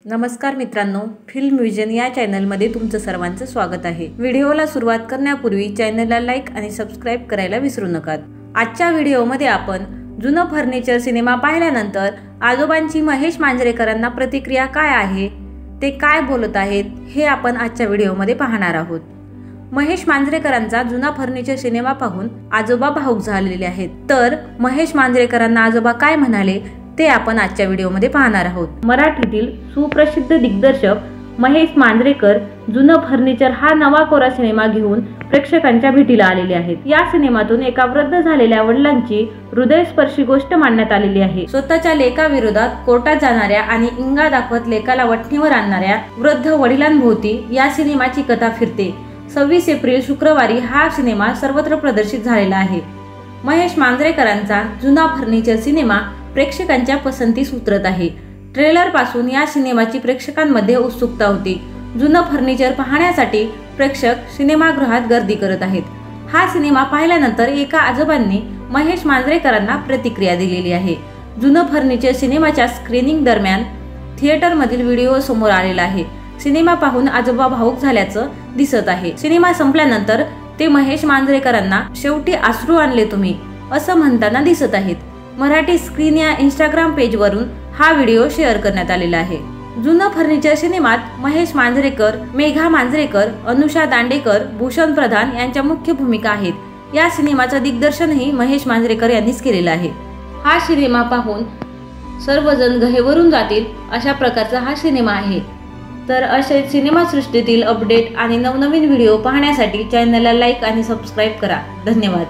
नमस्कार मित्रांनो, film vision या चॅनलमध्ये तुमचं सर्वांचं स्वागत आहे। व्हिडिओला सुरुवात करण्यापूर्वी चॅनलला लाईक आणि सबस्क्राइब करायला विसरू नका। आजच्या व्हिडिओमध्ये आपण जुनं फर्निचर सिनेमा पाहिल्यानंतर आजोबांची महेश मांजरेकरांना प्रतिक्रिया काय आहे, ते काय बोलत आहेत हे आपण आजच्या व्हिडिओमध्ये पाहणार आहोत। महेश मांजरेकरांचा जुना फर्निचर सिनेमा पाहून आजोबा भावुक झालेले आहेत। तर महेश मांजरेकरांना आजोबा काय म्हणाले ते आपण आजच्या व्हिडिओमध्ये पाहणार आहोत। मराठीतील सुप्रसिद्ध दिग्दर्शक महेश मांजरेकर जुनं फर्निचर हा नवा कोरा सिनेमा घेऊन प्रेक्षकांच्या भेटीला आलेले आहेत। या सिनेमातून एका वृद्ध झालेल्या वडिलांची हृदयस्पर्शी गोष्ट मांडण्यात आलेली आहे। स्वतःच्या लेकाविरोधात कोर्टात जाणाऱ्या आणि इंगा दाखवत लेकाला वठणीवर आणणाऱ्या वृद्ध वडिलांभोवती या सिनेमाची कथा फिरते। 26 एप्रिल शुक्रवारी हा सिनेमा सर्वत्र प्रदर्शित झालेला आहे। महेश मांजरेकरांचा जुना फर्निचर सिनेमा प्रेक्षकांच्या पसंतीस उतरत आहे। ट्रेलर पासून या सिनेमाची प्रेक्षकांमध्ये उत्सुकता होती। जुनं फर्निचर पाहण्यासाठी प्रेक्षक सिनेमागृहात गर्दी करत आहेत। हा सिनेमा पाहिल्यानंतर एका आजोबांनी महेश मांजरेकरांना प्रतिक्रिया दिलेली आहे। जुनं फर्निचर सिनेमाच्या स्क्रीनिंग दरम्यान थिएटरमधील व्हिडिओ समोर आलेला आहे। सिनेमा पाहून आजोबा भावुक झाल्याचं दिसत आहे। सिनेमा संपल्यानंतर ते महेश मांजरेकरांना शेवटी अश्रू आणले तुम्ही असं म्हणताना दिसत आहेत। मराठी स्क्रीन या इंस्टाग्राम पेजवरून हा व्हिडिओ शेअर करण्यात आलेला आहे। जुनं फर्निचर सिनेमात महेश मांजरेकर, मेघा मांजरेकर, अनुषा दांडेकर, भूषण प्रधान यांच्या मुख्य भूमिका आहेत। या सिनेमाचं दिग्दर्शनही महेश मांजरेकर यांनीच केलेलं आहे। हा सिनेमा पाहून सर्वजण गहेवरून जातील अशा प्रकारचा हा सिनेमा आहे। तर असे सिनेमासृष्टीतील अपडेट आणि नवनवीन व्हिडिओ पाहण्यासाठी चॅनलला लाईक आणि सबस्क्राइब करा। धन्यवाद।